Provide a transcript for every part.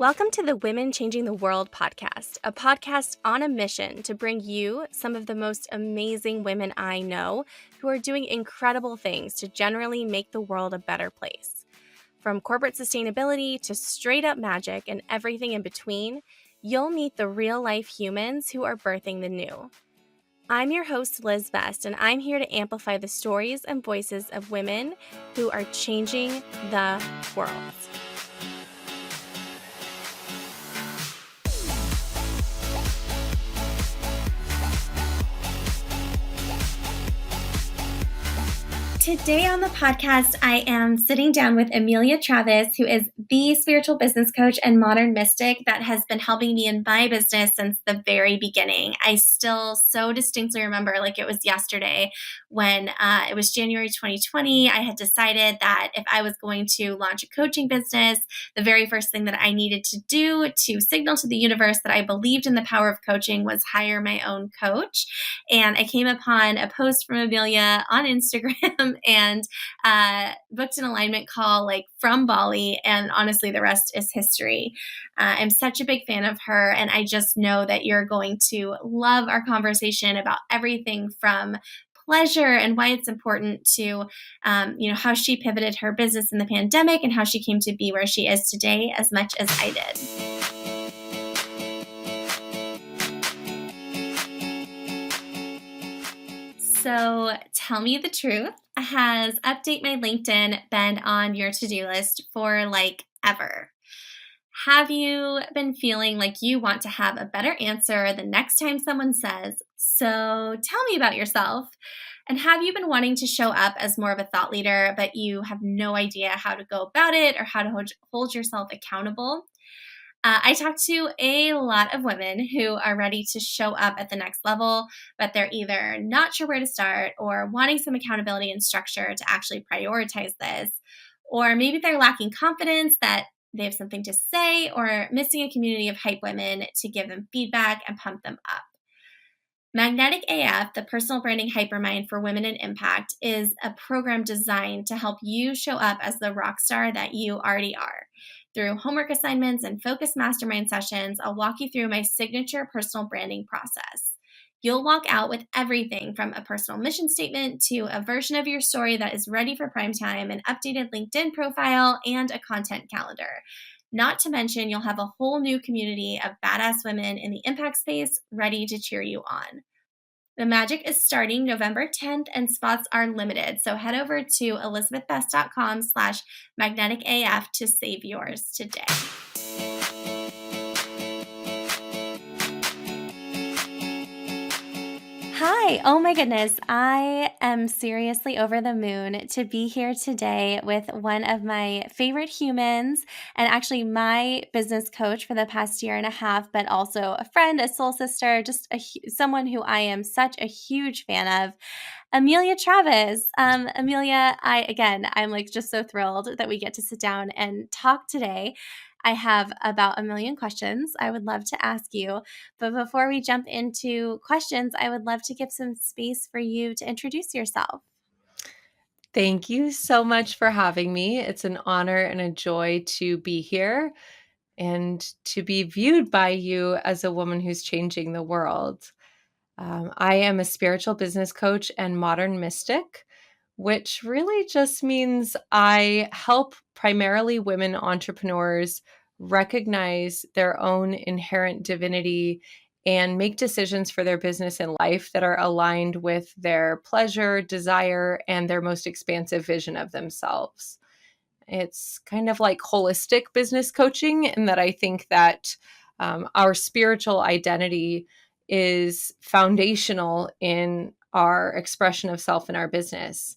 Welcome to the Women Changing the World podcast, a podcast on a mission to bring you some of the most amazing women I know who are doing incredible things to generally make the world a better place. From corporate sustainability to straight up magic and everything in between, you'll meet the real life humans who are birthing the new. I'm your host, Liz Best, and I'm here to amplify the stories and voices of women who are changing the world. Today on the podcast, I am sitting down with Amelia Travis, who is the spiritual business coach and modern mystic that has been helping me in my business since the very beginning. I still so distinctly remember like it was yesterday when it was January 2020. I had decided that if I was going to launch a coaching business, the very first thing that I needed to do to signal to the universe that I believed in the power of coaching was hire my own coach. And I came upon a post from Amelia on Instagram and booked an alignment call like from Bali. And honestly, the rest is history. I'm such a big fan of her. And I just know that you're going to love our conversation about everything from pleasure and why it's important to, how she pivoted her business in the pandemic and how she came to be where she is today as much as I did. So tell me the truth. Has Update My LinkedIn been on your to-do list for like ever? Have you been feeling like you want to have a better answer the next time someone says, "So tell me about yourself"? And have you been wanting to show up as more of a thought leader, but you have no idea how to go about it or how to hold yourself accountable? I talk to a lot of women who are ready to show up at the next level, but they're either not sure where to start or wanting some accountability and structure to actually prioritize this. Or maybe they're lacking confidence that they have something to say or missing a community of hype women to give them feedback and pump them up. Magnetic AF, the personal branding hypermind for women in impact, is a program designed to help you show up as the rock star that you already are. Through homework assignments and focused mastermind sessions, I'll walk you through my signature personal branding process. You'll walk out with everything from a personal mission statement to a version of your story that is ready for prime time, an updated LinkedIn profile, and a content calendar. Not to mention, you'll have a whole new community of badass women in the impact space ready to cheer you on. The magic is starting November 10th and spots are limited. So head over to elizabethbest.com/magneticaf to save yours today. Hi. Oh my goodness. I am seriously over the moon to be here today with one of my favorite humans and actually my business coach for the past year and a half, but also a friend, a soul sister, just someone who I am such a huge fan of. Amelia Travis. Amelia, I'm like just so thrilled that we get to sit down and talk today. I have about a million questions I would love to ask you. But before we jump into questions, I would love to give some space for you to introduce yourself. Thank you so much for having me. It's an honor and a joy to be here and to be viewed by you as a woman who's changing the world. I am a spiritual business coach and modern mystic, which really just means I help primarily women entrepreneurs recognize their own inherent divinity and make decisions for their business and life that are aligned with their pleasure, desire, and their most expansive vision of themselves. It's kind of like holistic business coaching in that I think that our spiritual identity is foundational in our expression of self in our business.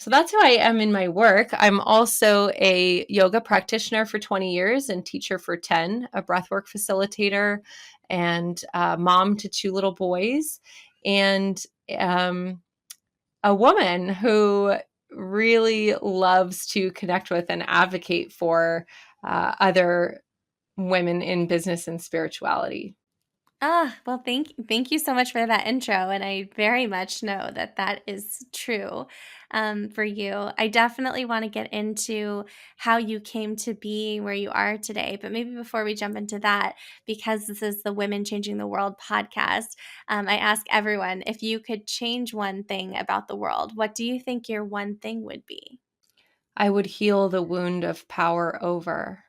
So that's who I am in my work. I'm also a yoga practitioner for 20 years and teacher for 10, a breathwork facilitator, and mom to 2 little boys, and a woman who really loves to connect with and advocate for other women in business and spirituality. Ah, well, thank you so much for that intro, and I very much know that that is true for you. I definitely want to get into how you came to be where you are today, but maybe before we jump into that, because this is the Women Changing the World podcast, I ask everyone if you could change one thing about the world, what do you think your one thing would be? I would heal the wound of power over,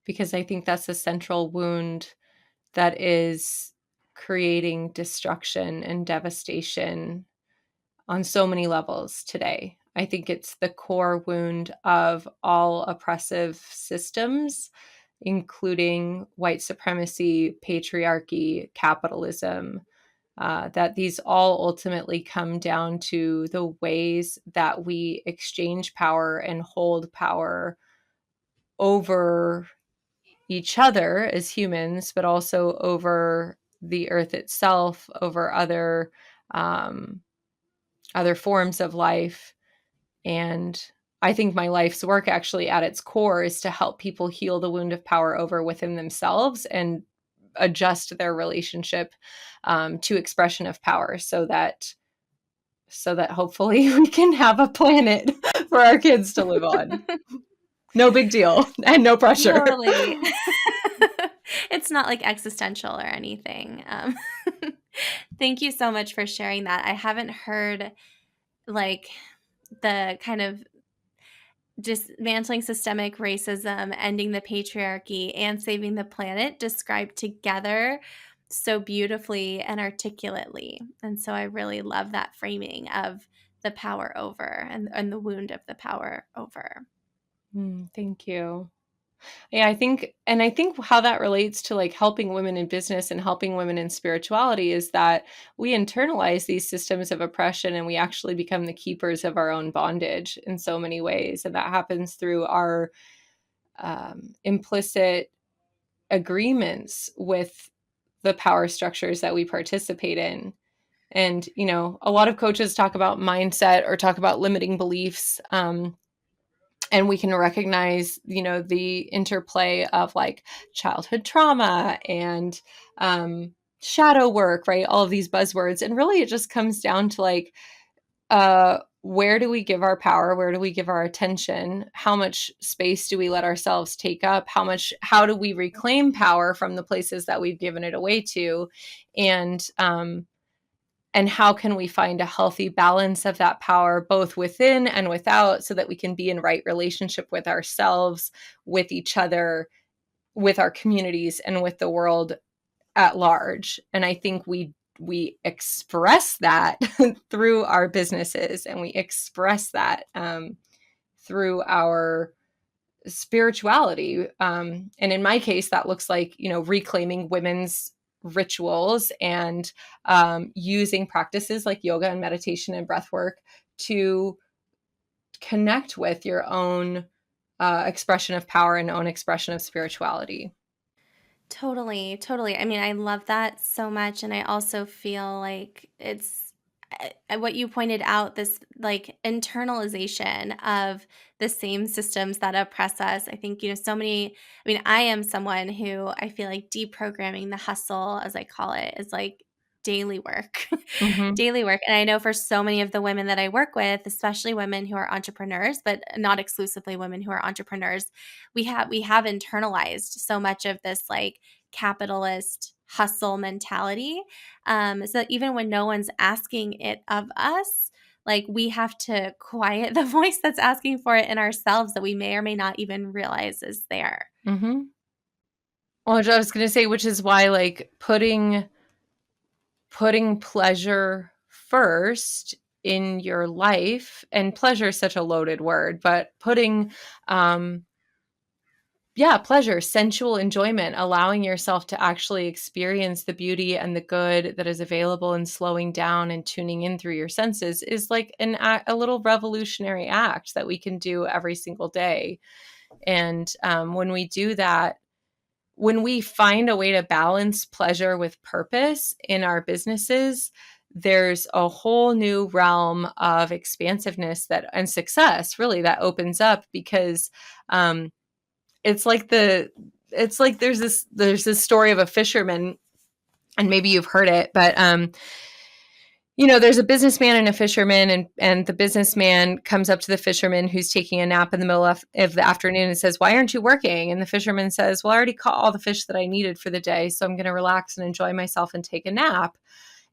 because I think that's a central wound that is creating destruction and devastation on so many levels today. I think it's the core wound of all oppressive systems, including white supremacy, patriarchy, capitalism, that these all ultimately come down to the ways that we exchange power and hold power over each other as humans, but also over the earth itself, over um, other forms of life. And I think my life's work actually at its core is to help people heal the wound of power over within themselves and adjust their relationship to expression of power so that hopefully we can have a planet for our kids to live on. No big deal and no pressure. Totally. It's not like existential or anything. Thank you so much for sharing that. I haven't heard like the kind of dismantling systemic racism, ending the patriarchy, and saving the planet described together so beautifully and articulately. And so I really love that framing of the power over and the wound of the power over. Thank you. Yeah, I think how that relates to like helping women in business and helping women in spirituality is that we internalize these systems of oppression and we actually become the keepers of our own bondage in so many ways. And that happens through our implicit agreements with the power structures that we participate in. And, a lot of coaches talk about mindset or talk about limiting beliefs. And we can recognize the interplay of like childhood trauma and shadow work, right? All of these buzzwords, and really it just comes down to like where do we give our power, where do we give our attention, how much space do we let ourselves take up, how do we reclaim power from the places that we've given it away to, and how can we find a healthy balance of that power, both within and without, so that we can be in right relationship with ourselves, with each other, with our communities, and with the world at large. And I think we express that through our businesses, and we express that through our spirituality. And in my case, that looks like, reclaiming women's rituals and using practices like yoga and meditation and breath work to connect with your own expression of power and own expression of spirituality. Totally, totally. I mean, I love that so much, and I also feel like it's what you pointed out, this like internalization of the same systems that oppress us. I think, so many, I mean, I am someone who I feel like deprogramming the hustle, as I call it, is like daily work. Mm-hmm. Daily work. And I know for so many of the women that I work with, especially women who are entrepreneurs, but not exclusively women who are entrepreneurs, we have internalized so much of this like capitalist hustle mentality. So that even when no one's asking it of us, like we have to quiet the voice that's asking for it in ourselves that we may or may not even realize is there. Mm-hmm. Well, I was going to say, which is why like putting pleasure first in your life, and pleasure is such a loaded word, but putting pleasure, sensual enjoyment, allowing yourself to actually experience the beauty and the good that is available, and slowing down and tuning in through your senses is like a little revolutionary act that we can do every single day. And when we do that, when we find a way to balance pleasure with purpose in our businesses, there's a whole new realm of expansiveness and success really that opens up, because um, it's like there's this story of a fisherman and maybe you've heard it, but there's a businessman and a fisherman, and the businessman comes up to the fisherman who's taking a nap in the middle of the afternoon and says, "Why aren't you working?" And the fisherman says, "Well, I already caught all the fish that I needed for the day, so I'm going to relax and enjoy myself and take a nap."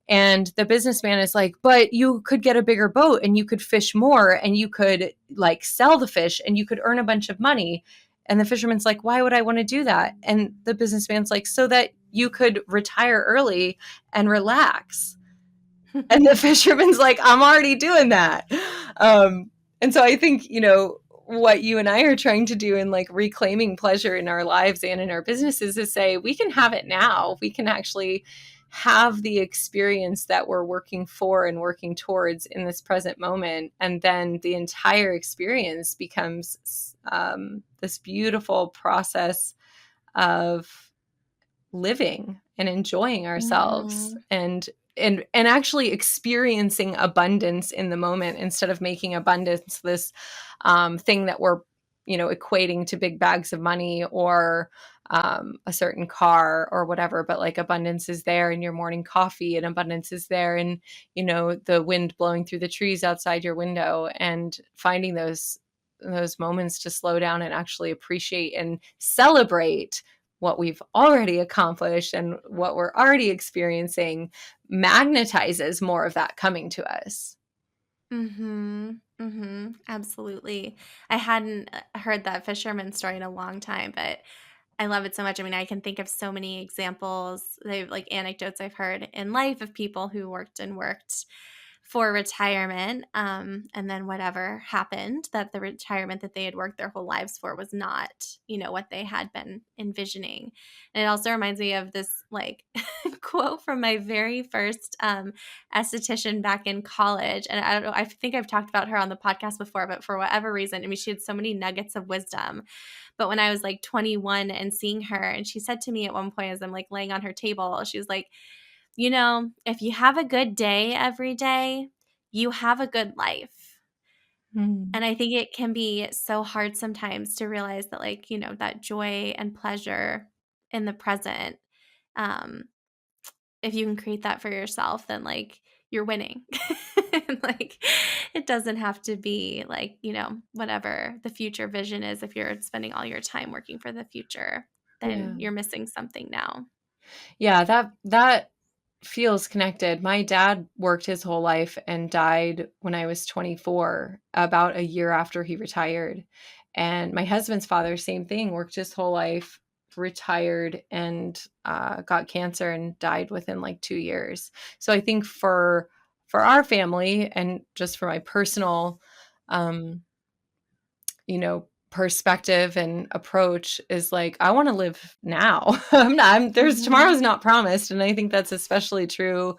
And the businessman is like, "But you could get a bigger boat and you could fish more and you could like sell the fish and you could earn a bunch of money." And the fisherman's like, "Why would I want to do that?" And the businessman's like, "So that you could retire early and relax." And the fisherman's like, "I'm already doing that." And so I think, what you and I are trying to do in like reclaiming pleasure in our lives and in our businesses is say, we can have it now. We can actually have the experience that we're working for and working towards in this present moment. And then the entire experience becomes this beautiful process of living and enjoying ourselves Mhm. and actually experiencing abundance in the moment instead of making abundance this thing that we're equating to big bags of money or a certain car or whatever. But like abundance is there in your morning coffee, and abundance is there in the wind blowing through the trees outside your window, and finding those moments to slow down and actually appreciate and celebrate what we've already accomplished and what we're already experiencing magnetizes more of that coming to us. Mhm. Mhm. Absolutely. I hadn't heard that fisherman story in a long time, but I love it so much. I mean, I can think of so many examples, they've like anecdotes I've heard in life of people who worked and worked for retirement. And then whatever happened, that the retirement that they had worked their whole lives for was not, what they had been envisioning. And it also reminds me of this like quote from my very first esthetician back in college. And I don't know, I think I've talked about her on the podcast before, but for whatever reason, I mean, she had so many nuggets of wisdom. But when I was like 21 and seeing her, and she said to me at one point as I'm like laying on her table, she was like, if you have a good day every day, you have a good life. Mm. And I think it can be so hard sometimes to realize that, like, that joy and pleasure in the present, um, if you can create that for yourself, then like you're winning. And like it doesn't have to be like, whatever the future vision is. If you're spending all your time working for the future, then Yeah. you're missing something now. Yeah, that feels connected. My dad worked his whole life and died when I was 24, about a year after he retired. And my husband's father, same thing, worked his whole life, retired, and got cancer and died within like 2 years. So I think for our family and just for my personal, um, perspective and approach is like, I want to live now. There's Mhm. tomorrow's not promised. And I think that's especially true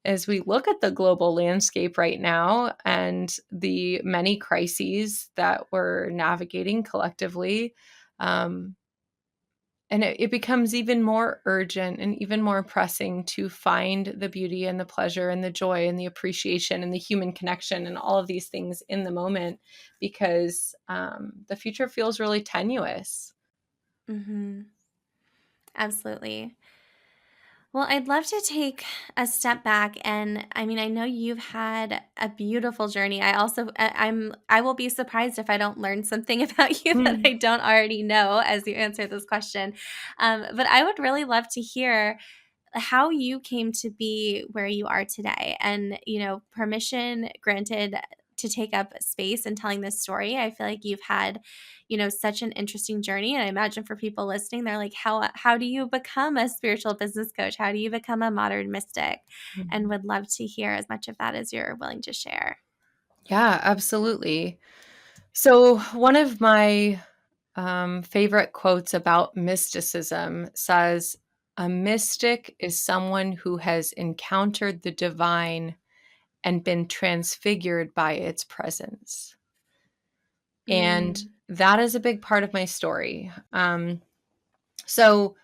as we look at the global landscape right now and the many crises that we're navigating collectively. Um, and it becomes even more urgent and even more pressing to find the beauty and the pleasure and the joy and the appreciation and the human connection and all of these things in the moment, because the future feels really tenuous. Mhm. Absolutely. Well, I'd love to take a step back, and I mean, I know you've had a beautiful journey. I will be surprised if I don't learn something about you that Mm. I don't already know as you answer this question. But I would really love to hear how you came to be where you are today, and permission granted to take up space and telling this story. I feel like you've had such an interesting journey, and I imagine for people listening, they're like, how do you become a spiritual business coach? How do you become a modern mystic? And Mhm. would love to hear as much of that as you're willing to share. Yeah, absolutely. So, one of my favorite quotes about mysticism says, "A mystic is someone who has encountered the divine and been transfigured by its presence." And Mm. that is a big part of my story. So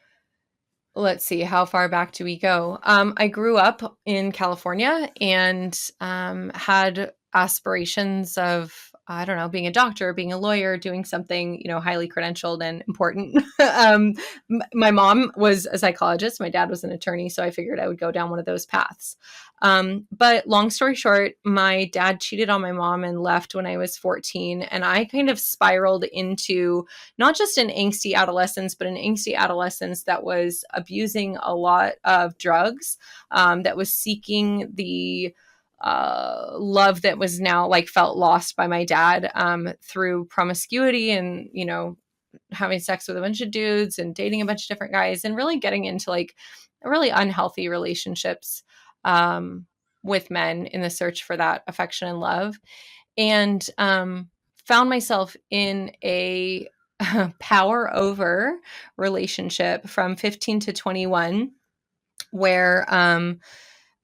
let's see, how far back do we go? I grew up in California and had aspirations of I don't know, being a doctor, being a lawyer, doing something, highly credentialed and important. My mom was a psychologist. My dad was an attorney. So I figured I would go down one of those paths. But long story short, my dad cheated on my mom and left when I was 14. And I kind of spiraled into not just an angsty adolescence, but an angsty adolescence that was abusing a lot of drugs, that was seeking the love that was now like felt lost by my dad, through promiscuity and, having sex with a bunch of dudes and dating a bunch of different guys and really getting into like really unhealthy relationships, with men in the search for that affection and love. And found myself in a power over relationship from 15 to 21 where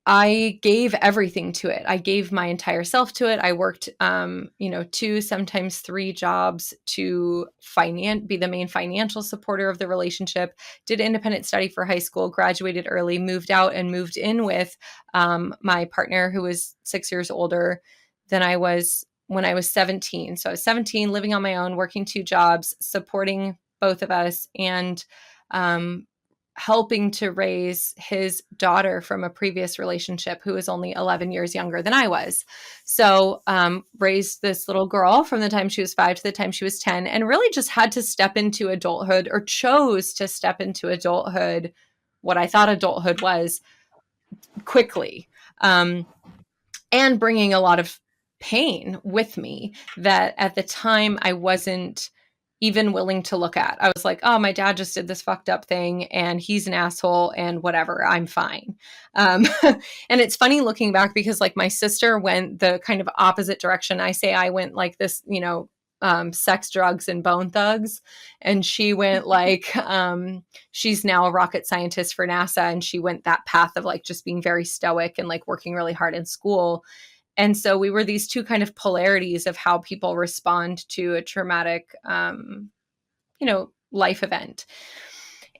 I gave everything to it. I gave my entire self to it. I worked, two, sometimes three jobs to be the main financial supporter of the relationship, did independent study for high school, graduated early, moved out and moved in with my partner who was 6 years older than I was when I was 17. So I was 17, living on my own, working two jobs, supporting both of us, and helping to raise his daughter from a previous relationship who was only 11 years younger than I was. So raised this little girl from the time she was 5 to the time she was 10, and really just had to step into adulthood, or chose to step into adulthood, what I thought adulthood was, quickly. And bringing a lot of pain with me that at the time I wasn't even willing to look at. I was like, oh, my dad just did this fucked up thing and he's an asshole and whatever, I'm fine. And it's funny looking back because like my sister went the kind of opposite direction. I say I went like this, sex, drugs, and bone thugs. And she went like, she's now a rocket scientist for NASA. And she went that path of like just being very stoic and like working really hard in school. And so we were these two kind of polarities of how people respond to a traumatic, life event.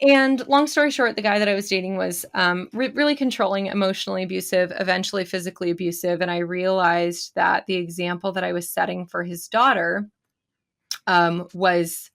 And long story short, the guy that I was dating was really controlling, emotionally abusive, eventually physically abusive. And I realized that the example that I was setting for his daughter was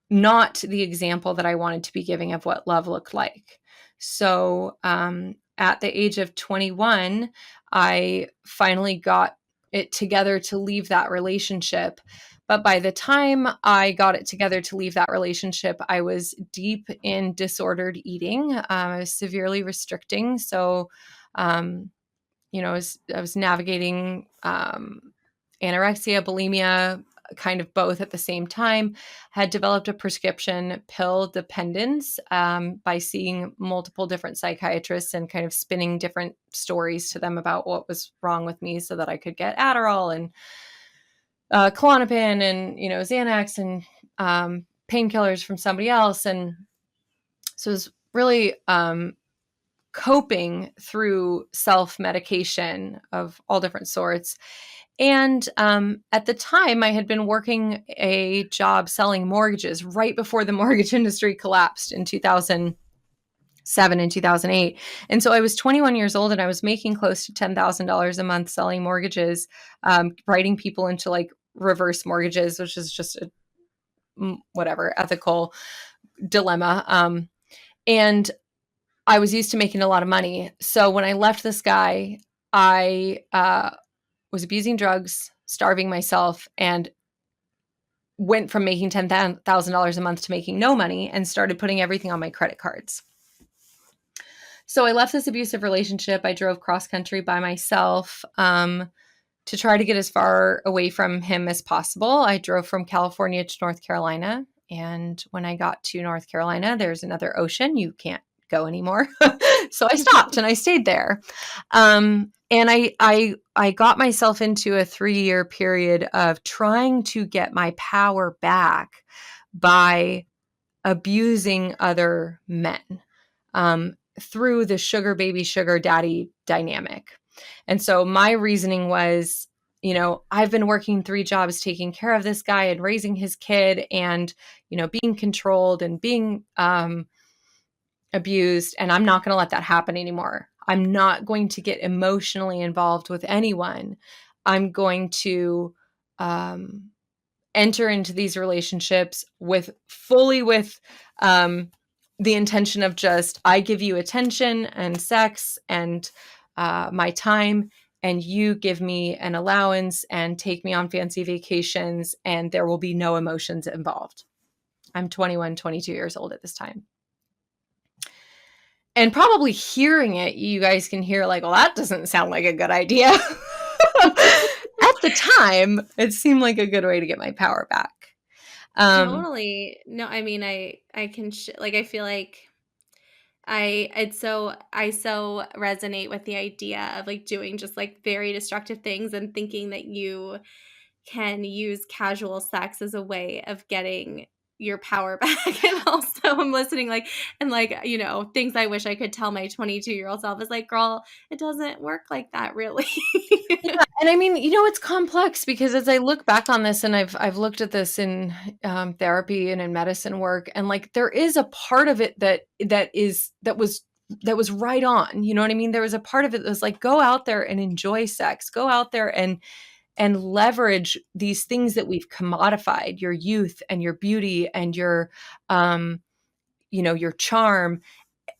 not the example that I wanted to be giving of what love looked like. So at the age of 21, I finally got it together to leave that relationship. But by the time I got it together to leave that relationship, I was deep in disordered eating. I was severely restricting. So, I was navigating anorexia, bulimia, kind of both at the same time, had developed a prescription pill dependence by seeing multiple different psychiatrists and kind of spinning different stories to them about what was wrong with me so that I could get Adderall and Klonopin and, Xanax and painkillers from somebody else. And so it was really coping through self-medication of all different sorts. And at the time, I had been working a job selling mortgages right before the mortgage industry collapsed in 2007 and 2008. And so I was 21 years old and I was making close to $10,000 a month selling mortgages, writing people into like reverse mortgages, which is just a whatever ethical dilemma. And I was used to making a lot of money. So when I left this guy, I was abusing drugs, starving myself, and went from making $10,000 a month to making no money and started putting everything on my credit cards. So I left this abusive relationship. I drove cross country by myself to try to get as far away from him as possible. I drove from California to North Carolina. And when I got to North Carolina, there's another ocean. You can't go anymore. So I stopped and I stayed there. And I got myself into a 3-year period of trying to get my power back by abusing other men through the sugar baby, sugar daddy dynamic. And so my reasoning was, I've been working 3 jobs, taking care of this guy and raising his kid and, being controlled and being abused. And I'm not going to let that happen anymore. I'm not going to get emotionally involved with anyone. I'm going to um, enter into these relationships with fully with the intention of just, I give you attention and sex and my time, and you give me an allowance and take me on fancy vacations, and there will be no emotions involved. I'm 21, 22 years old at this time. And probably hearing it, you guys can hear like, well, that doesn't sound like a good idea. At the time, it seemed like a good way to get my power back. Totally. No, I mean, I can like I feel like I so resonate with the idea of like doing just like very destructive things and thinking that you can use casual sex as a way of getting your power back. And also I'm listening like and like, things I wish I could tell my 22-year-old self is like, girl, it doesn't work like that really. Yeah, and I mean, it's complex because as I look back on this, and I've looked at this in therapy and in medicine work, and like there is a part of it that was right on. You know what I mean? There was a part of it that was like, go out there and enjoy sex, go out there and leverage these things that we've commodified, your youth and your beauty and your charm,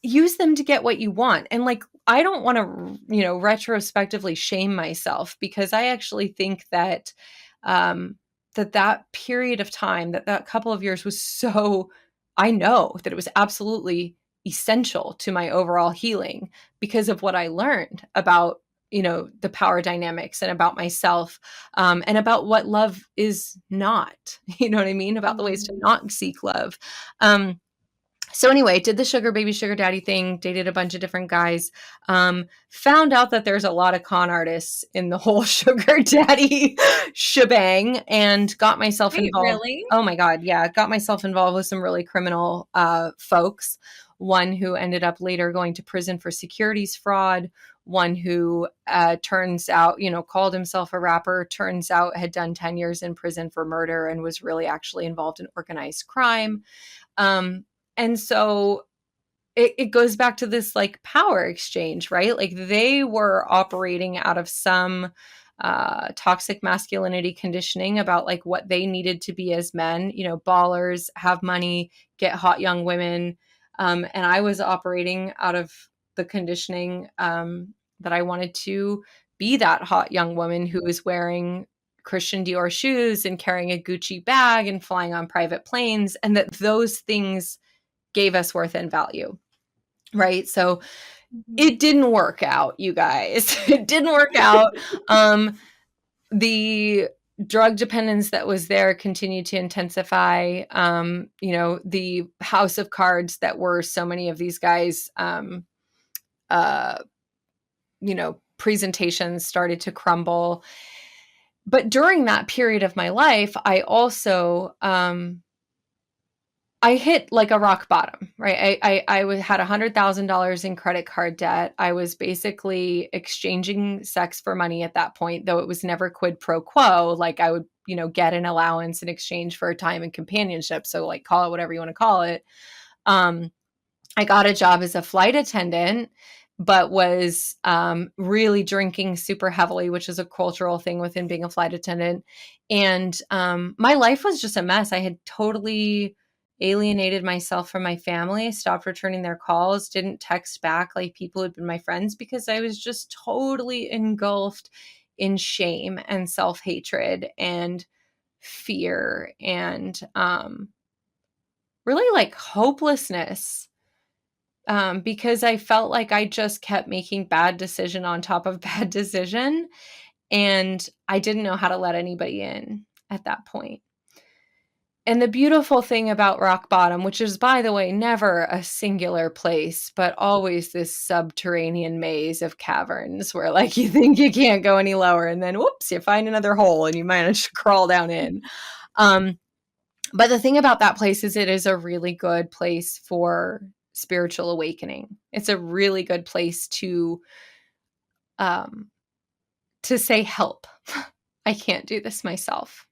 use them to get what you want. And like, I don't want to, retrospectively shame myself, because I actually think that that period of time, that couple of years was so, I know that it was absolutely essential to my overall healing because of what I learned about, the power dynamics and about myself, and about what love is not, you know what I mean? About the ways to Mhm. not seek love. So anyway, did the sugar baby, sugar daddy thing, dated a bunch of different guys, found out that there's a lot of con artists in the whole sugar daddy shebang, and got myself Wait, involved. really? Oh my God. Yeah. Got myself involved with some really criminal folks. One who ended up later going to prison for securities fraud. One who turns out, called himself a rapper, turns out had done 10 years in prison for murder and was really actually involved in organized crime. Um, and so it goes back to this like power exchange, right? Like they were operating out of some toxic masculinity conditioning about like what they needed to be as men, ballers, have money, get hot young women. And I was operating out of the conditioning that I wanted to be that hot young woman who was wearing Christian Dior shoes and carrying a Gucci bag and flying on private planes, and that those things gave us worth and value. Right. So Mhm. it didn't work out, you guys. It didn't work out. The drug dependence that was there continued to intensify. The house of cards that were so many of these guys, uh, presentations started to crumble. But during that period of my life, I also, I hit like a rock bottom, right? I had $100,000 in credit card debt. I was basically exchanging sex for money at that point, though it was never quid pro quo. Like I would, get an allowance in exchange for time and companionship. So like call it whatever you want to call it. Um, I got a job as a flight attendant, but was really drinking super heavily, which is a cultural thing within being a flight attendant. And my life was just a mess. I had totally alienated myself from my family, stopped returning their calls, didn't text back like people who'd been my friends, because I was just totally engulfed in shame and self hatred and fear and really like hopelessness, because I felt like I just kept making bad decision on top of bad decision, and I didn't know how to let anybody in at that point. And the beautiful thing about rock bottom, which is, by the way, never a singular place, but always this subterranean maze of caverns where, like, you think you can't go any lower, and then, whoops, you find another hole and you manage to crawl down in. Um, but the thing about that place is it is a really good place for spiritual awakening. It's a really good place um, to say, help. I can't do this myself.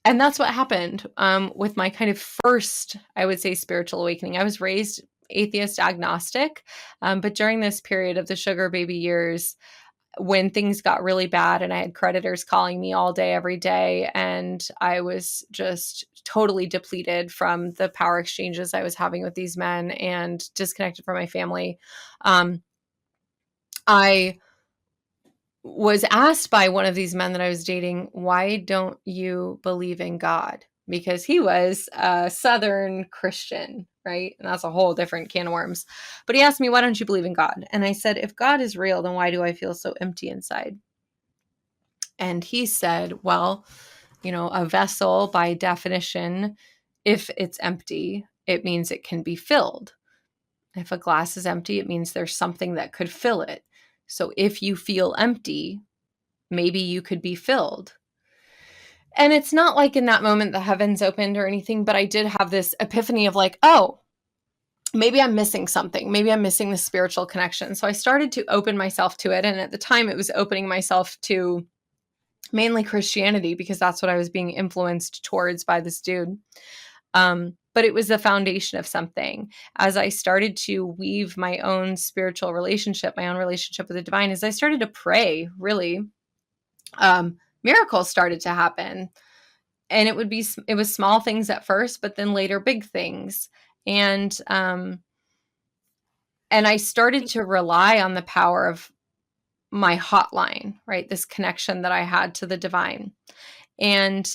And that's what happened with my kind of first, I would say, spiritual awakening. I was raised atheist agnostic, but during this period of the sugar baby years, when things got really bad and I had creditors calling me all day, every day, and I was just totally depleted from the power exchanges I was having with these men and disconnected from my family. I was asked by one of these men that I was dating, why don't you believe in God? Because he was a Southern Christian, right? And that's a whole different can of worms. But he asked me, why don't you believe in God? And I said, if God is real, then why do I feel so empty inside? And he said, well, a vessel by definition, if it's empty, it means it can be filled. If a glass is empty, it means there's something that could fill it. So if you feel empty, maybe you could be filled. And it's not like in that moment the heavens opened or anything, but I did have this epiphany of like, oh, maybe I'm missing something. Maybe I'm missing the spiritual connection. So I started to open myself to it. And at the time, it was opening myself to mainly Christianity because that's what I was being influenced towards by this dude. But it was the foundation of something. As I started to weave my own spiritual relationship, my own relationship with the divine, as I started to pray, really, miracles started to happen. And it was small things at first, but then later big things. And I started to rely on the power of my hotline, right? This connection that I had to the divine. And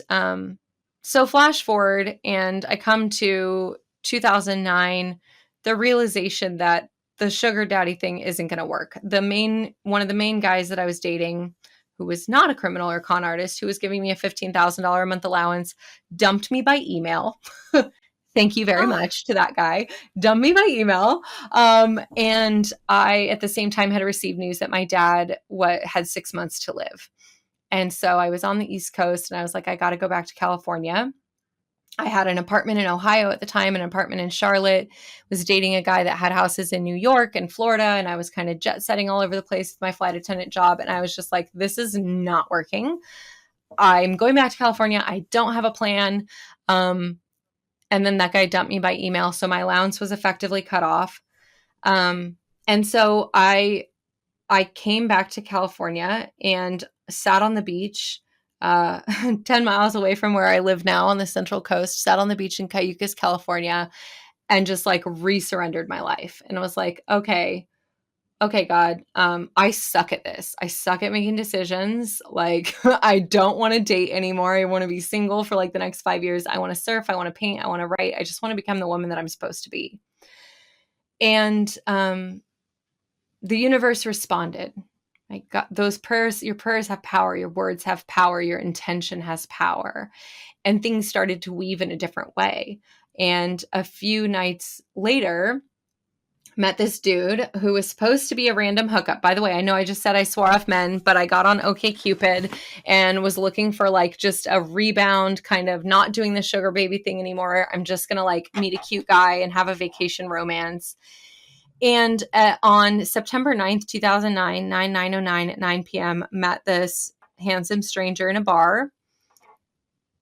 so flash forward, and I come to 2009, the realization that the sugar daddy thing isn't going to work. One of the main guys that I was dating, who was not a criminal or con artist, who was giving me a $15,000 a month allowance, dumped me by email. Thank you very Oh, much to that guy. Dumped me by email. And I, at the same time, had received news that my dad had 6 months to live. And so I was on the East Coast and I was like, I got to go back to California. I had an apartment in Ohio at the time, an apartment in Charlotte, was dating a guy that had houses in New York and Florida. And I was kind of jet setting all over the place with my flight attendant job. And I was just like, this is not working. I'm going back to California. I don't have a plan. And then that guy dumped me by email. So my allowance was effectively cut off. And so I came back to California and sat on the beach, 10 miles away from where I live now on the Central Coast, sat on the beach in Cayucas, California, and just like resurrendered my life. And I was like, okay, God, I suck at this. I suck at making decisions. Like, I don't want to date anymore. I want to be single for like the next 5 years. I want to surf. I want to paint. I want to write. I just want to become the woman that I'm supposed to be. And the universe responded. Like, God, those prayers, your prayers have power. Your words have power. Your intention has power. And things started to weave in a different way. And a few nights later, met this dude who was supposed to be a random hookup. By the way, I know I just said I swore off men, but I got on OkCupid and was looking for like just a rebound, kind of not doing the sugar baby thing anymore. I'm just going to like meet a cute guy and have a vacation romance. And on September 9th, 2009, 9909 at 9 p.m., met this handsome stranger in a bar.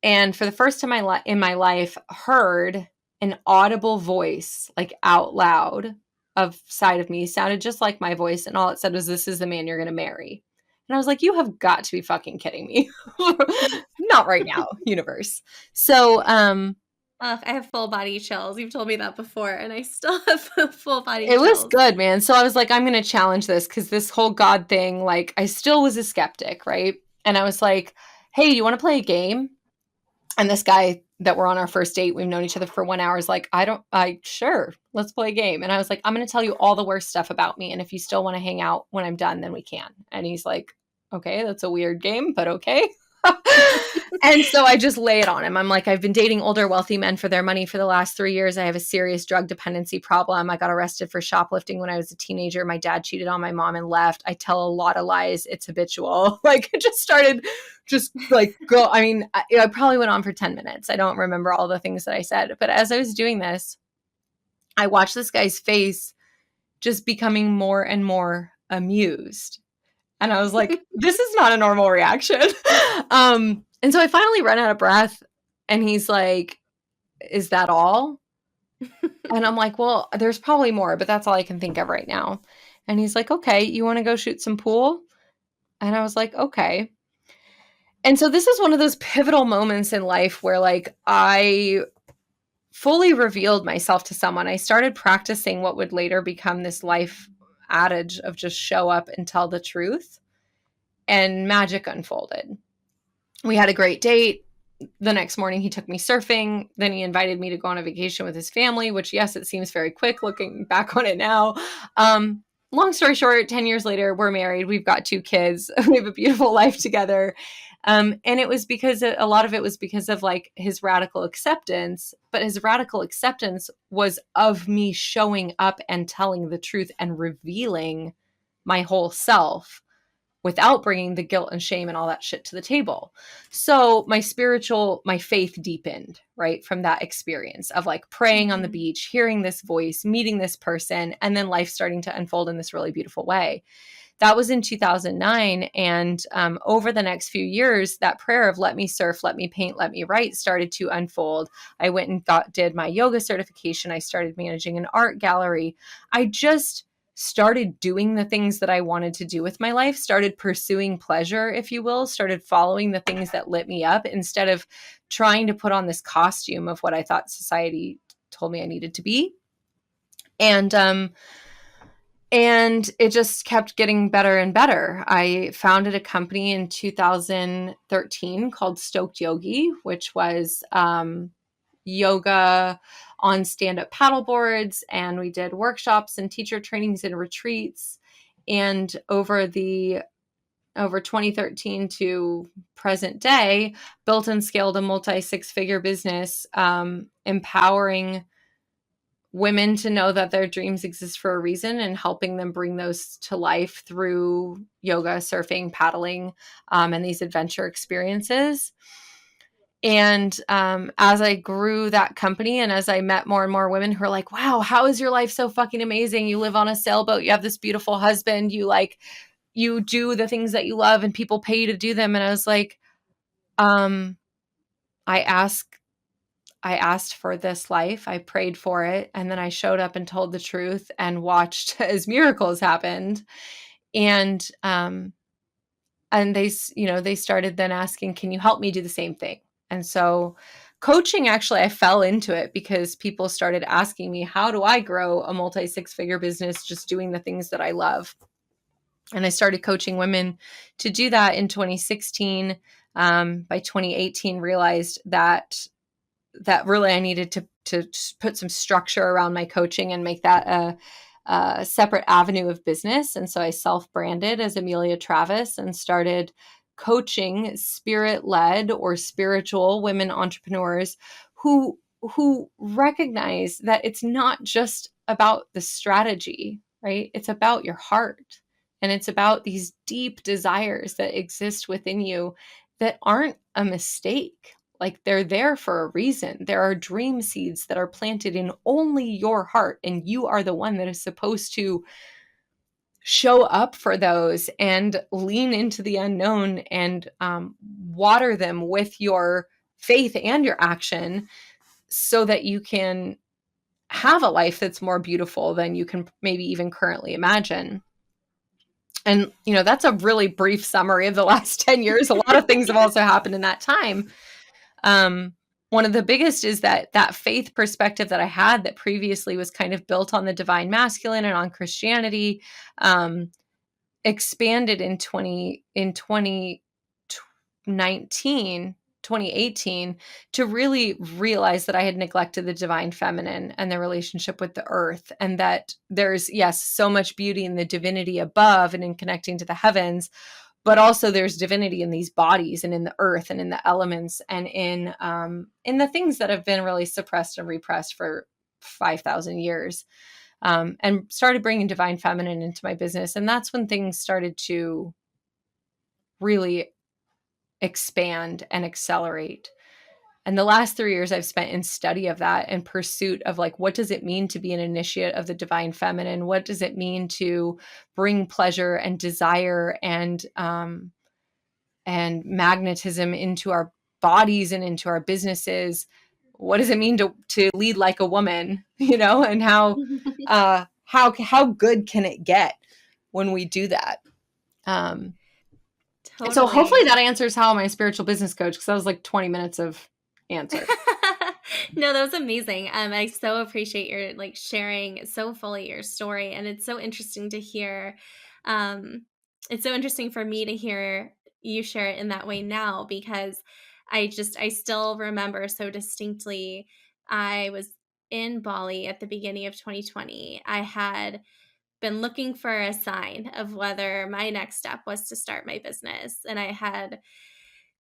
And for the first time in my life, heard an audible voice, like out loud, of side of me, sounded just like my voice, and all it said was, "This is the man you're going to marry." And I was like, you have got to be fucking kidding me. Not right now, universe. So I have full body chills. You've told me that before, and I still have full body it was chills. good, man. So I was like, I'm going to challenge this, because this whole God thing, like, I still was a skeptic, right? And I was like, hey, you want to play a game? And this guy that we're on our first date, we've known each other for 1 hour, is like, sure, let's play a game. And I was like, I'm going to tell you all the worst stuff about me. And if you still want to hang out when I'm done, then we can. And he's like, okay, that's a weird game, but okay. And so I just lay it on him. I'm like, I've been dating older, wealthy men for their money for the last 3 years. I have a serious drug dependency problem. I got arrested for shoplifting when I was a teenager. My dad cheated on my mom and left. I tell a lot of lies. It's habitual. Like, it just started just like go. I mean, I probably went on for 10 minutes. I don't remember all the things that I said. But as I was doing this, I watched this guy's face just becoming more and more amused. And I was like, this is not a normal reaction. And so I finally run out of breath, and he's like, is that all? And I'm like, well, there's probably more, but that's all I can think of right now. And he's like, okay, you want to go shoot some pool? And I was like, okay. And so this is one of those pivotal moments in life where like I fully revealed myself to someone. I started practicing what would later become this life adage of just show up and tell the truth, and magic unfolded. We had a great date. The next morning, he took me surfing. Then he invited me to go on a vacation with his family, which, yes, it seems very quick looking back on it now. Long story short, 10 years later, we're married. We've got 2 kids. We have a beautiful life together. And it was because a lot of it was because of like his radical acceptance, but his radical acceptance was of me showing up and telling the truth and revealing my whole self without bringing the guilt and shame and all that shit to the table. So my faith deepened, right? From that experience of like praying on the Mhm. beach, hearing this voice, meeting this person, and then life starting to unfold in this really beautiful way. That was in 2009. And over the next few years, that prayer of let me surf, let me paint, let me write started to unfold. I went and did my yoga certification. I started managing an art gallery. I just started doing the things that I wanted to do with my life, started pursuing pleasure, if you will, started following the things that lit me up instead of trying to put on this costume of what I thought society told me I needed to be. And and it just kept getting better and better. I founded a company in 2013 called Stoked Yogi, which was yoga on stand-up paddle boards, and we did workshops and teacher trainings and retreats. And over 2013 to present day, built and scaled a multi six-figure business, empowering women to know that their dreams exist for a reason and helping them bring those to life through yoga, surfing, paddling, and these adventure experiences. And as I grew that company and as I met more and more women who are like, wow, how is your life so fucking amazing? You live on a sailboat, you have this beautiful husband, you do the things that you love and people pay you to do them. And I was like, um, I ask I asked for this life. I prayed for it. And then I showed up and told the truth and watched as miracles happened. And, and they started then asking, can you help me do the same thing? And so coaching, actually, I fell into it because people started asking me, how do I grow a multi six-figure business just doing the things that I love? And I started coaching women to do that in 2016. By 2018, realized that really I needed to put some structure around my coaching and make that a separate avenue of business. And so I self-branded as Amelia Travis and started coaching spirit-led or spiritual women entrepreneurs who recognize that it's not just about the strategy, right? It's about your heart. And it's about these deep desires that exist within you that aren't a mistake. Like they're there for a reason. There are dream seeds that are planted in only your heart, and you are the one that is supposed to show up for those and lean into the unknown and water them with your faith and your action so that you can have a life that's more beautiful than you can maybe even currently imagine. And, that's a really brief summary of the last 10 years. A lot of things have also happened in that time. Um, One of the biggest is that faith perspective that I had that previously was kind of built on the divine masculine and on Christianity, expanded in 2018 to really realize that I had neglected the divine feminine and the relationship with the earth, and that there's, yes, so much beauty in the divinity above and in connecting to the heavens, but also there's divinity in these bodies and in the earth and in the elements and in the things that have been really suppressed and repressed for 5,000 years. And started bringing divine feminine into my business. And that's when things started to really expand and accelerate. And the last 3 years I've spent in study of that and pursuit of like, what does it mean to be an initiate of the divine feminine? What does it mean to bring pleasure and desire and magnetism into our bodies and into our businesses? What does it mean to lead like a woman, and how good can it get when we do that? So hopefully Totally. that answers how I'm a spiritual business coach, because that was like 20 minutes of answer. No, that was amazing. I so appreciate your like sharing so fully your story, and it's so interesting to hear. Um, it's so interesting for me to hear you share it in that way now because I still remember so distinctly. I was in Bali at the beginning of 2020. I had been looking for a sign of whether my next step was to start my business, and I had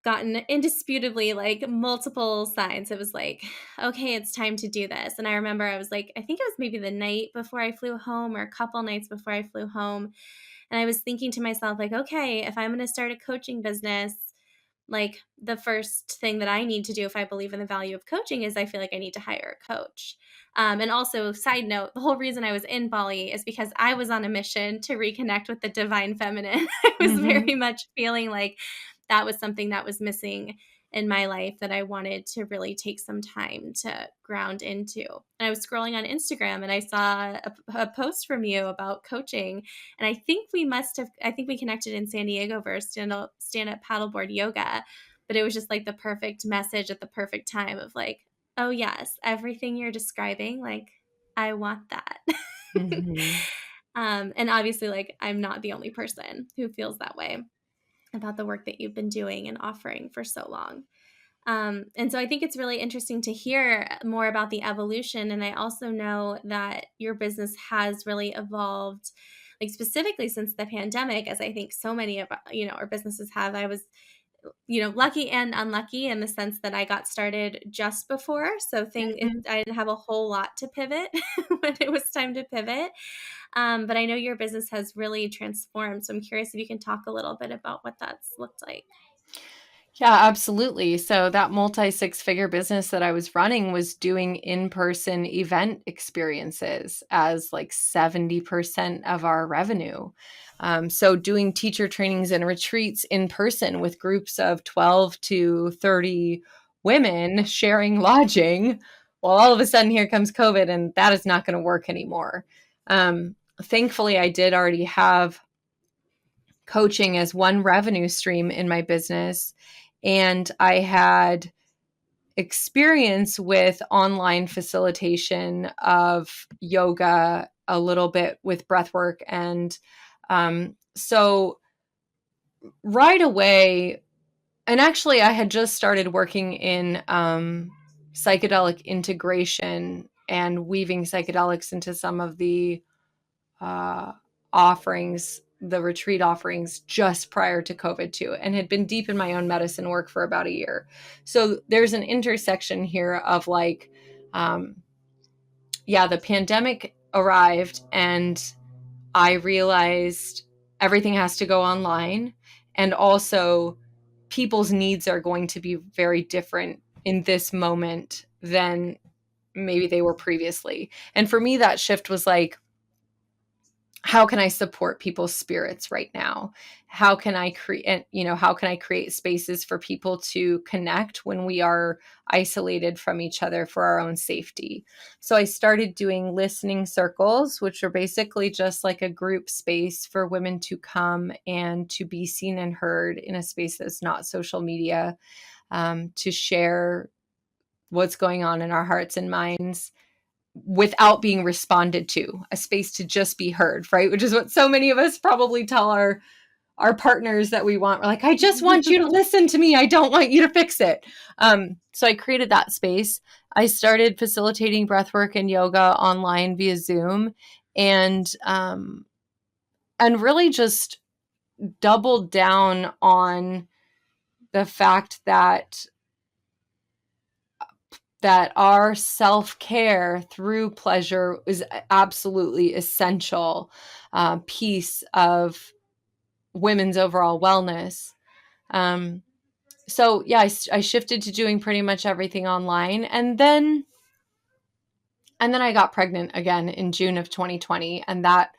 gotten indisputably like multiple signs. It was like, okay, it's time to do this. And I remember I was like, I think it was maybe the night before I flew home or a couple nights before I flew home. And I was thinking to myself, like, okay, if I'm going to start a coaching business, like the first thing that I need to do if I believe in the value of coaching is I feel like I need to hire a coach. And also, side note, the whole reason I was in Bali is because I was on a mission to reconnect with the divine feminine. I was Hmm. very much feeling like that was something that was missing in my life that I wanted to really take some time to ground into. And I was scrolling on Instagram and I saw a post from you about coaching. And I think we connected in San Diego for stand up paddleboard yoga. But it was just like the perfect message at the perfect time of like, oh, yes, everything you're describing, like, I want that. Hmm. And obviously, like, I'm not the only person who feels that way about the work that you've been doing and offering for so long. And so I think it's really interesting to hear more about the evolution. And I also know that your business has really evolved, like specifically since the pandemic, as I think so many of our businesses have. I was lucky and unlucky in the sense that I got started just before, so I didn't have a whole lot to pivot when it was time to pivot. But I know your business has really transformed, so I'm curious if you can talk a little bit about what that's looked like. Yeah, absolutely. So that multi six-figure business that I was running was doing in-person event experiences as like 70% of our revenue. So doing teacher trainings and retreats in person with groups of 12 to 30 women sharing lodging. Well, all of a sudden here comes COVID, and that is not going to work anymore. Thankfully, I did already have coaching as one revenue stream in my business. And I had experience with online facilitation of yoga, a little bit with breath work. And so right away, and actually, I had just started working in psychedelic integration and weaving psychedelics into some of the uh, offerings, the retreat offerings, just prior to COVID, too, and had been deep in my own medicine work for about a year. So there's an intersection here of like, um, yeah, the pandemic arrived and I realized everything has to go online. And also, people's needs are going to be very different in this moment than maybe they were previously. And for me, that shift was like, how can I support people's spirits right now? How can I create, how can I create spaces for people to connect when we are isolated from each other for our own safety? So I started doing listening circles, which are basically just like a group space for women to come and to be seen and heard in a space that's not social media, to share what's going on in our hearts and minds without being responded to, a space to just be heard, right? Which is what so many of us probably tell our partners that we want. We're like, I just want you to listen to me. I don't want you to fix it. So I created that space. I started facilitating breathwork and yoga online via Zoom, and really just doubled down on the fact that our self-care through pleasure is absolutely essential piece of women's overall wellness. Um, so yeah, I shifted to doing pretty much everything online, and then I got pregnant again in June of 2020, and that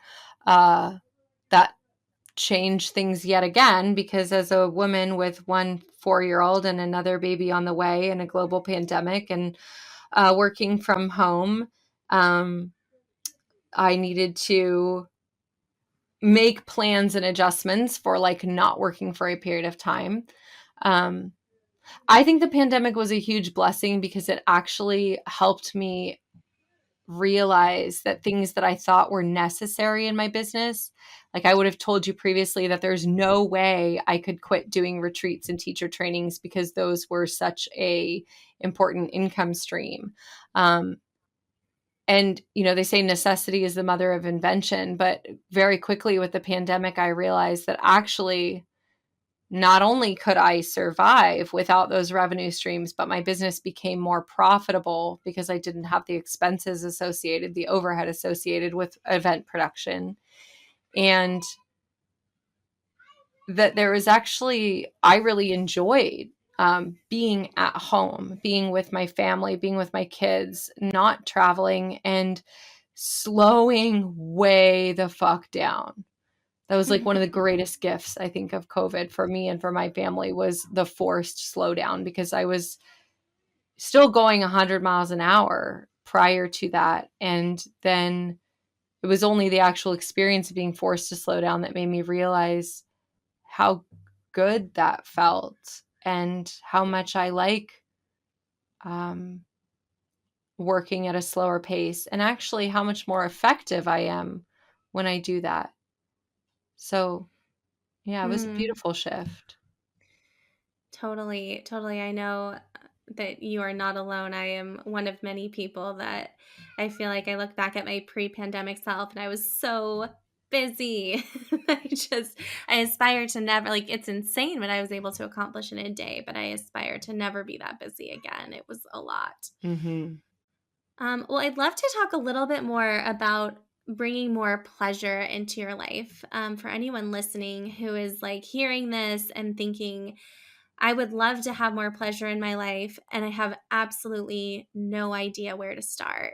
changed things yet again, because as a woman with one 4-year-old and another baby on the way and a global pandemic and working from home, um, I needed to make plans and adjustments for like not working for a period of time. Um, I think the pandemic was a huge blessing because it actually helped me realize that things that I thought were necessary in my business, like I would have told you previously that there's no way I could quit doing retreats and teacher trainings because those were such a important income stream. Um, and they say necessity is the mother of invention, but very quickly with the pandemic, I realized that actually not only could I survive without those revenue streams, but my business became more profitable because I didn't have the expenses associated, the overhead associated with event production. And that there was actually, I really enjoyed being at home, being with my family, being with my kids, not traveling, and slowing way the fuck down. That was like one of the greatest gifts, I think, of COVID for me and for my family was the forced slowdown, because I was still going 100 miles an hour prior to that. And then it was only the actual experience of being forced to slow down that made me realize how good that felt and how much I like um, working at a slower pace, and actually how much more effective I am when I do that. So, yeah, it was a Mm, beautiful shift. totally, totally. I know that you are not alone. I am one of many people that I feel like I look back at my pre-pandemic self and I was so busy. I aspire to never, like, it's insane what I was able to accomplish in a day, but I aspire to never be that busy again. It was a lot. Mhm. Well, I'd love to talk a little bit more about bringing more pleasure into your life. For anyone listening who is like hearing this and thinking, I would love to have more pleasure in my life, and I have absolutely no idea where to start.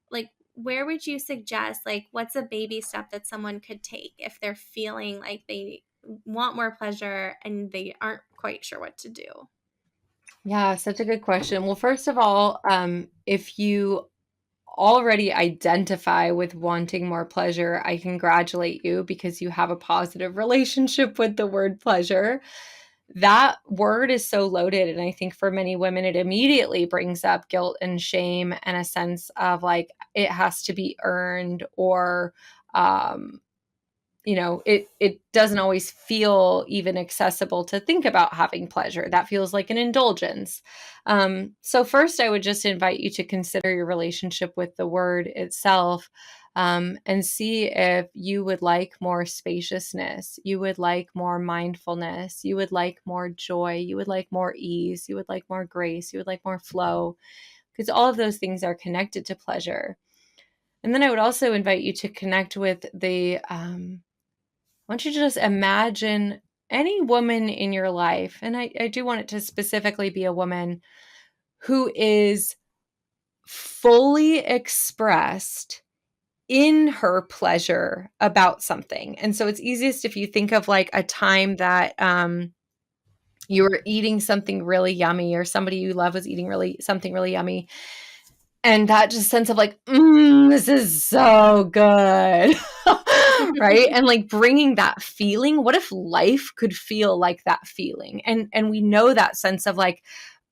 Like, where would you suggest, like, what's a baby step that someone could take if they're feeling like they want more pleasure and they aren't quite sure what to do? Yeah, such a good question. Well, first of all, if you already identify with wanting more pleasure, I congratulate you because you have a positive relationship with the word pleasure. That word is so loaded. And I think for many women, it immediately brings up guilt and shame and a sense of like it has to be earned, or, um, it doesn't always feel even accessible to think about having pleasure. That feels like an indulgence. So first, I would just invite you to consider your relationship with the word itself, and see if you would like more spaciousness, you would like more mindfulness, you would like more joy, you would like more ease, you would like more grace, you would like more flow, because all of those things are connected to pleasure. And then I would also invite you to connect with I want you to just imagine any woman in your life, and I do want it to specifically be a woman who is fully expressed in her pleasure about something. And so it's easiest if you think of like a time that you were eating something really yummy, or somebody you love was eating really something really yummy. And that just sense of like, this is so good. Right? And like bringing that feeling, what if life could feel like that feeling? And we know that sense of like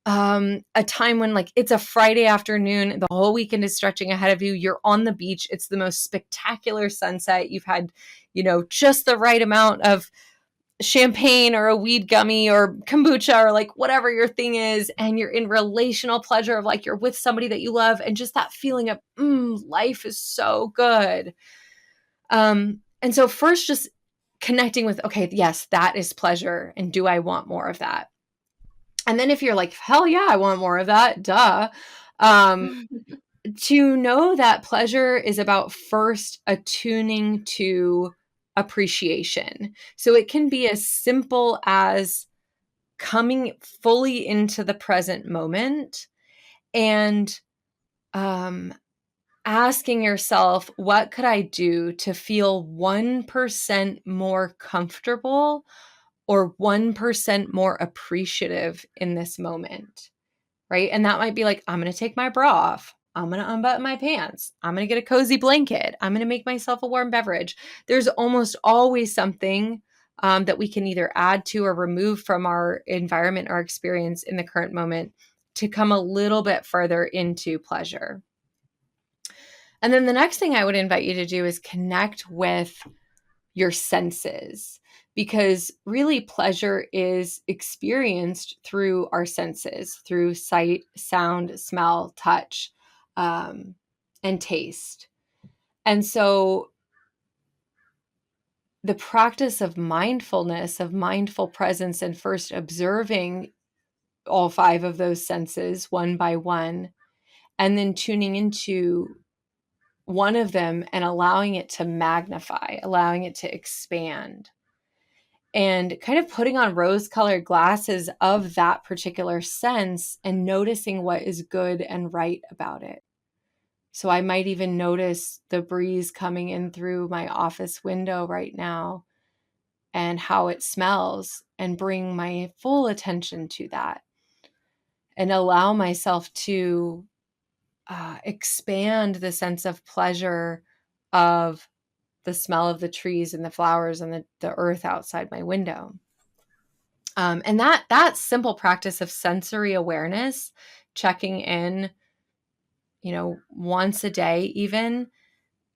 a time when like it's a Friday afternoon, the whole weekend is stretching ahead of you, you're on the beach, it's the most spectacular sunset, you've had, just the right amount of champagne or a weed gummy or kombucha or like whatever your thing is, and you're in relational pleasure of like you're with somebody that you love, and just that feeling of life is so good. And so first, just connecting with, okay, yes, that is pleasure, and do I want more of that? And then if you're like, hell yeah, I want more of that, duh, um to know that pleasure is about first attuning to appreciation. So it can be as simple as coming fully into the present moment and um, asking yourself, what could I do to feel 1% more comfortable or 1% more appreciative in this moment? Right. And that might be like, I'm going to take my bra off. I'm going to unbutton my pants. I'm going to get a cozy blanket. I'm going to make myself a warm beverage. There's almost always something that we can either add to or remove from our environment or experience in the current moment to come a little bit further into pleasure. And then the next thing I would invite you to do is connect with your senses, because really pleasure is experienced through our senses, through sight, sound, smell, touch, and taste. And so the practice of mindfulness, of mindful presence, and first observing all five of those senses one by one, and then tuning into one of them and allowing it to magnify, allowing it to expand, and kind of putting on rose-colored glasses of that particular sense and noticing what is good and right about it. So I might even notice the breeze coming in through my office window right now and how it smells, and bring my full attention to that and allow myself to expand the sense of pleasure of the smell of the trees and the flowers and the earth outside my window. And that simple practice of sensory awareness, checking in, once a day, even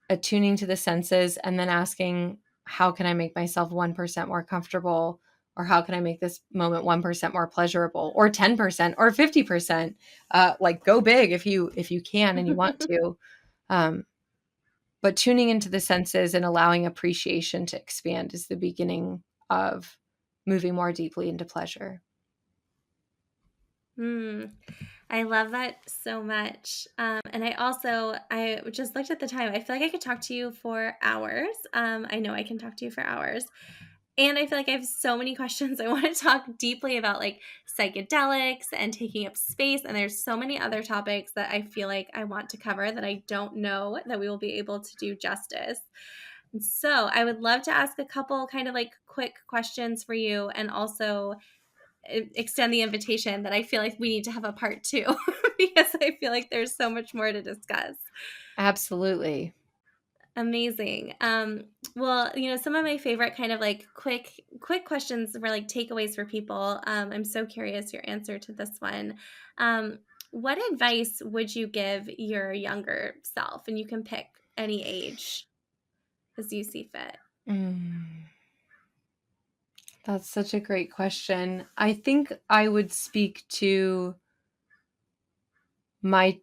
attuning to the senses, and then asking, how can I make myself 1% more comfortable? Or how can I make this moment 1% more pleasurable, or 10% or 50%? Like, go big if you can and you want to. But tuning into the senses and allowing appreciation to expand is the beginning of moving more deeply into pleasure. I love that so much. And I just looked at the time. I feel like I could talk to you for hours. I know I can talk to you for hours. And I feel like I have so many questions. I want to talk deeply about like psychedelics and taking up space. And there's so many other topics that I feel like I want to cover that I don't know that we will be able to do justice. And so I would love to ask a couple kind of like quick questions for you, and also extend the invitation that I feel like we need to have a part two because I feel like there's so much more to discuss. Absolutely. Amazing. Well, some of my favorite kind of like quick questions were like takeaways for people. I'm so curious your answer to this one. What advice would you give your younger self? And you can pick any age as you see fit. That's such a great question. I think I would speak to my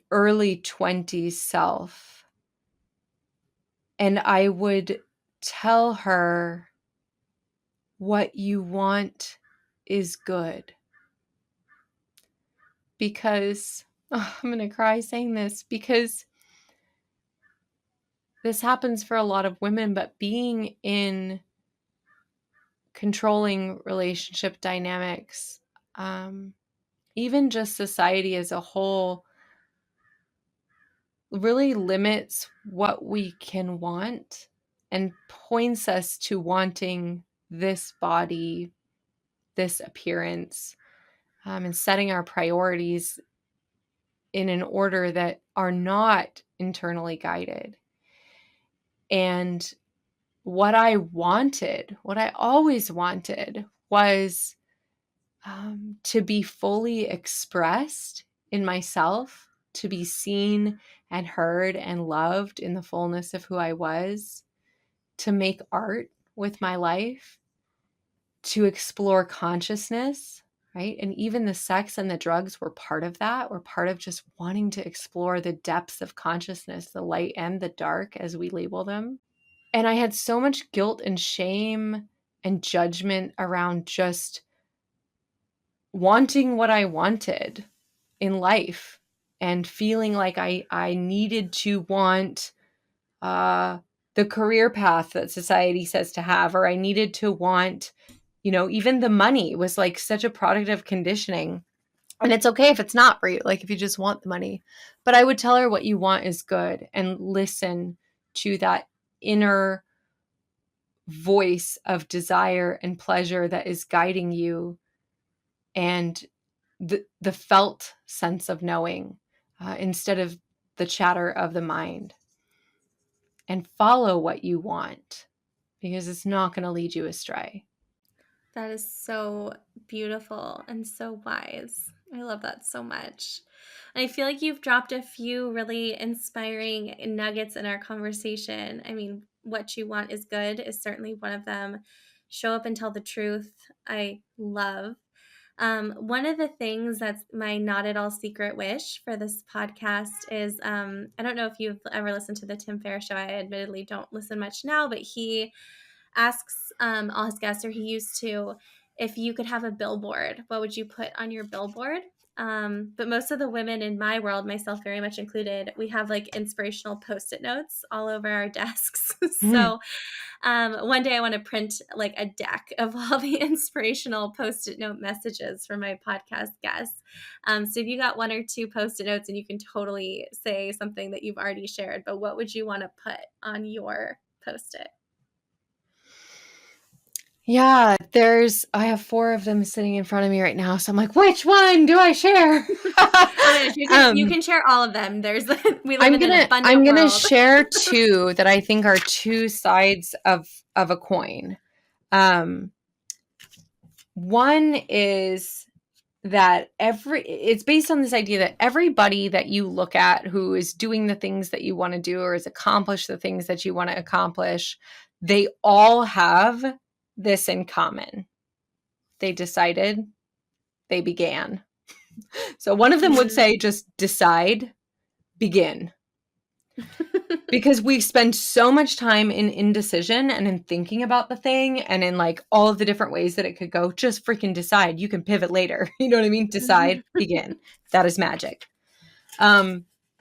early 20s self, and I would tell her, what you want is good. Because, I'm going to cry saying this, because this happens for a lot of women, but being in controlling relationship dynamics, even just society as a whole, really limits what we can want and points us to wanting this body, this appearance, and setting our priorities in an order that are not internally guided. And what I wanted, what I always wanted, was to be fully expressed in myself, to be seen and heard and loved in the fullness of who I was, to make art with my life, to explore consciousness, right? And even the sex and the drugs were part of that, were part of just wanting to explore the depths of consciousness, the light and the dark, as we label them. And I had so much guilt and shame and judgment around just wanting what I wanted in life, and feeling like I needed to want the career path that society says to have, or I needed to want, even the money was like such a product of conditioning. And it's okay if it's not for you, like if you just want the money. But I would tell her, what you want is good, and listen to that inner voice of desire and pleasure that is guiding you, and the felt sense of knowing. instead of the chatter of the mind, and follow what you want, because it's not going to lead you astray. That is so beautiful and so wise. I love that so much. And I feel like you've dropped a few really inspiring nuggets in our conversation. I mean, what you want is good is certainly one of them. Show up and tell the truth. I love. One of the things that's my not at all secret wish for this podcast is I don't know if you've ever listened to the Tim Ferriss show. I admittedly don't listen much now, but he asks all his guests, or he used to, if you could have a billboard, what would you put on your billboard? But most of the women in my world, myself very much included, we have like inspirational post-it notes all over our desks. Mm. So one day I want to print like a deck of all the inspirational post-it note messages for my podcast guests. So if you got one or two post-it notes, and you can totally say something that you've already shared, but what would you want to put on your post-it? Yeah, I have 4 of them sitting in front of me right now. So I'm like, which one do I share? Oh my gosh, you um, can share all of them. There's we live in an I'm abundant gonna world. share 2 that I think are 2 sides of a coin. One is that it's based on this idea that everybody that you look at who is doing the things that you want to do or has accomplished the things that you want to accomplish, they all have this in common. They decided, they began. So one of them would say, just decide, begin. Because we spend so much time in indecision and in thinking about the thing and in like all of the different ways that it could go. Just freaking decide. You can pivot later. You know what I mean? Decide, begin. That is magic.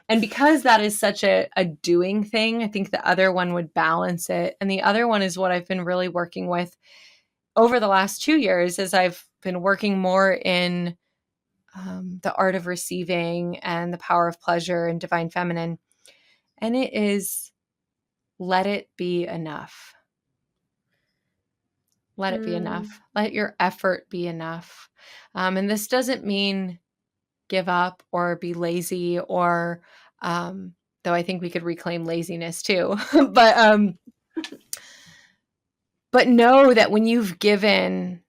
And because that is such a doing thing, I think the other one would balance it. And the other one is what I've been really working with over the last 2 years, as I've been working more in the art of receiving and the power of pleasure and divine feminine. And it is, let it be enough. Let it be enough. Let your effort be enough. And this doesn't mean give up or be lazy, or though I think we could reclaim laziness too. But know that when you've given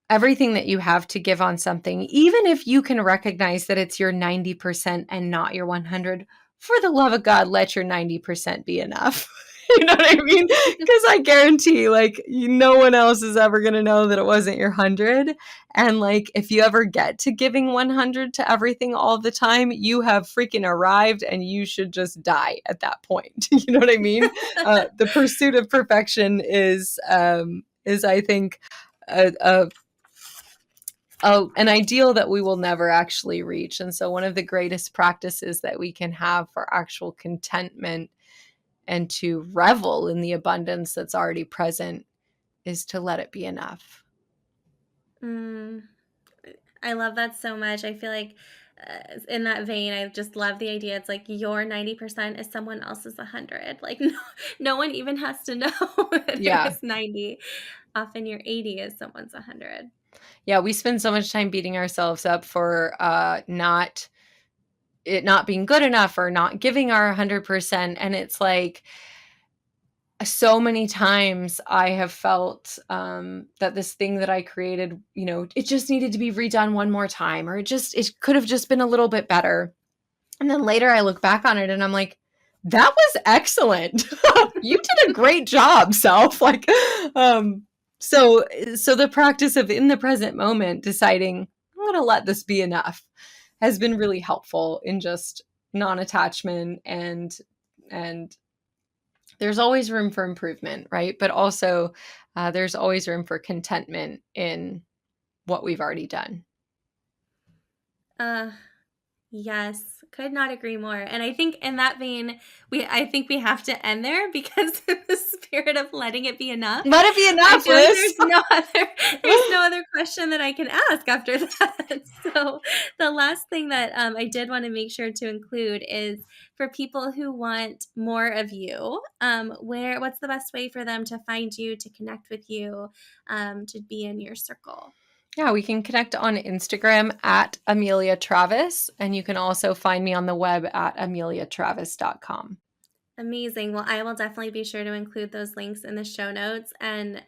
everything that you have to give on something, even if you can recognize that it's your 90% and not your 100, for the love of God, let your 90% be enough. You know what I mean? Because I guarantee, like, no one else is ever going to know that it wasn't your 100. And, like, if you ever get to giving 100 to everything all the time, you have freaking arrived, and you should just die at that point. You know what I mean? The pursuit of perfection is I think, a an ideal that we will never actually reach. And so one of the greatest practices that we can have for actual contentment and to revel in the abundance that's already present is to let it be enough. I love that so much. I feel like in that vein, I just love the idea. It's like your 90% is someone else's 100. Like no one even has to know that it Yeah. was 90. Often your 80 is someone's 100. Yeah, we spend so much time beating ourselves up for not being good enough or not giving our 100%. And it's like, so many times I have felt that this thing that I created, it just needed to be redone one more time, or it could have just been a little bit better. And then later I look back on it and I'm like, that was excellent. You did a great job, self. Like, so the practice of in the present moment deciding I'm going to let this be enough has been really helpful in just non-attachment, and there's always room for improvement, right? But also there's always room for contentment in what we've already done. Yes, could not agree more. And I think in that vein, I think we have to end there, because in the spirit of letting it be enough, Let it be I enough, feel like Liz. there's no other question that I can ask after that. So the last thing that I did want to make sure to include is, for people who want more of you, what's the best way for them to find you, to connect with you, to be in your circle? Yeah, we can connect on Instagram at Amelia Travis, and you can also find me on the web at ameliatravis.com. Amazing. Well, I will definitely be sure to include those links in the show notes. And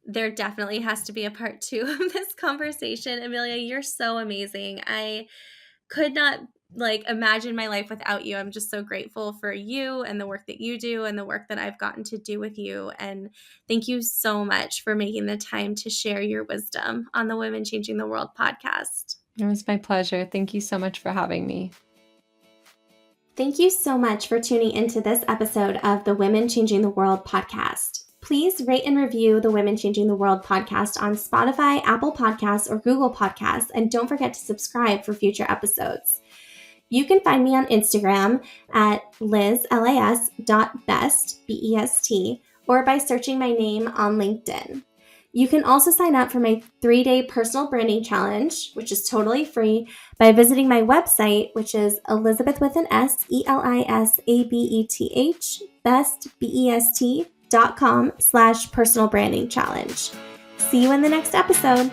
there definitely has to be a part two of this conversation. Amelia, you're so amazing. I could not imagine my life without you. I'm just so grateful for you and the work that you do and the work that I've gotten to do with you. And thank you so much for making the time to share your wisdom on the Women Changing the World podcast. It was my pleasure. Thank you so much for having me. Thank you so much for tuning into this episode of the Women Changing the World podcast. Please rate and review the Women Changing the World podcast on Spotify, Apple Podcasts, or Google Podcasts, and don't forget to subscribe for future episodes. You can find me on Instagram at lizlas.best, B-E-S-T, or by searching my name on LinkedIn. You can also sign up for my 3-day personal branding challenge, which is totally free, by visiting my website, which is Elizabeth with an S, ELISABETH, best, BEST.com/personal branding challenge. See you in the next episode.